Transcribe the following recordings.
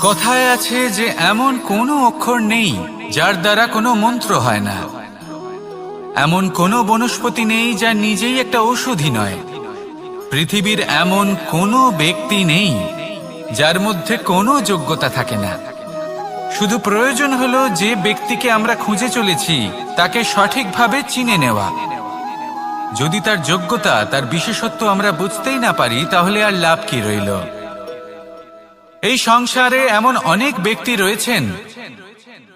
কথায় আছে যে এমন কোনো অক্ষর নেই যার দ্বারা কোনো মন্ত্র হয় না, এমন কোনো বনস্পতি নেই যা নিজেই একটা ঔষধি নয়, পৃথিবীর এমন কোনো ব্যক্তি নেই যার মধ্যে কোনো যোগ্যতা থাকে না। শুধু প্রয়োজন হলো যে ব্যক্তিকে আমরা খুঁজে চলেছি তাকে সঠিকভাবে চিনে নেওয়া। যদি তার যোগ্যতা, তার বিশেষত্ব আমরা বুঝতেই না পারি, তাহলে আর লাভ কি রইল? এই সংসারে এমন অনেক ব্যক্তি রয়েছেন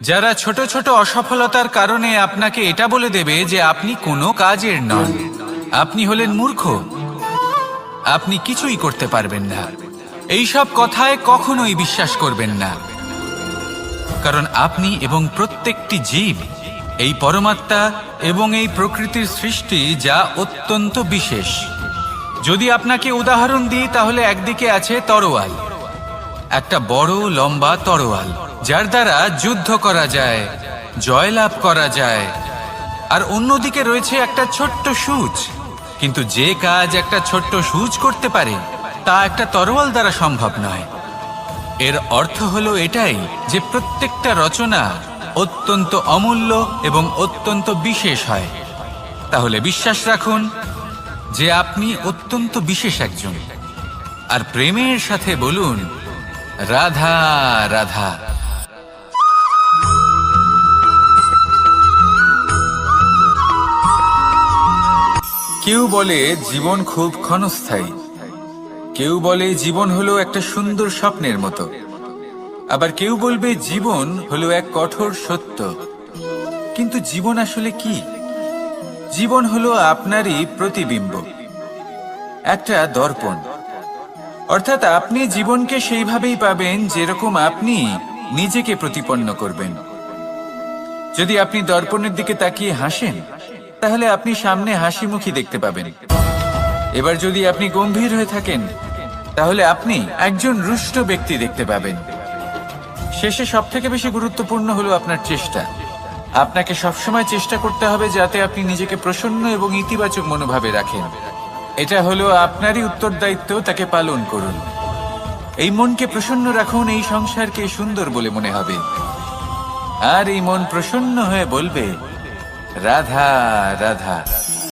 যারা ছোট ছোট অসফলতার কারণে আপনাকে এটা বলে দেবে যে আপনি কোনো কাজের নন, আপনি হলেন মূর্খ, আপনি কিছুই করতে পারবেন না। এইসব কথায় কখনোই বিশ্বাস করবেন না, কারণ আপনি এবং প্রত্যেকটি জীব এই পরমাত্মা এবং এই প্রকৃতির সৃষ্টি, যা অত্যন্ত বিশেষ। যদি আপনাকে উদাহরণ দিই তাহলে একদিকে আছে তরোয়াল, একটা বড় লম্বা তরোয়াল যার দ্বারা যুদ্ধ করা যায়, জয়লাভ করা যায়। আর অন্যদিকে রয়েছে একটা ছোট্ট সূচ, কিন্তু যে কাজ একটা ছোট্ট সূচ করতে পারে তা একটা তরোয়াল দ্বারা সম্ভব নয়। এর অর্থ হলো এটাই যে প্রত্যেকটা রচনা অত্যন্ত অমূল্য এবং অত্যন্ত বিশেষ হয়। তাহলে বিশ্বাস রাখুন যে আপনি অত্যন্ত বিশেষ একজন, আর প্রেমের সাথে বলুন রাধা রাধা। কেউ বলে জীবন খুব ক্ষণস্থায়ী, কেউ বলে জীবন হলো একটা সুন্দর স্বপ্নের মতো, আবার কেউ বলবে জীবন হলো এক কঠোর সত্য। কিন্তু জীবন আসলে কি? জীবন হলো আপনারই প্রতিবিম্ব, একটা দর্পণ। অর্থাৎ আপনি জীবনকে সেইভাবেই পাবেন যেরকম আপনি নিজেকে প্রতিপন্ন করবেন। যদি আপনি দর্পণের দিকে তাকিয়ে হাসেন, তাহলে আপনি সামনে হাসি মুখী দেখতে পাবেন। এবার যদি আপনি গম্ভীর হয়ে থাকেন, তাহলে আপনি একজন রুষ্ট ব্যক্তি দেখতে পাবেন। শেষে সবথেকে বেশি গুরুত্বপূর্ণ হলো আপনার চেষ্টা। আপনাকে সবসময় চেষ্টা করতে হবে যাতে আপনি নিজেকে প্রসন্ন এবং ইতিবাচক মনোভাবে রাখেন। এটা হলো আপনারই উত্তরদায়িত্ব, তাকে পালন করুন। এই মনকে প্রসন্ন রাখুন, এই সংসারকে সুন্দর বলে মনে হবে। আর এই মন প্রসন্ন হয়ে বলবে রাধা রাধা।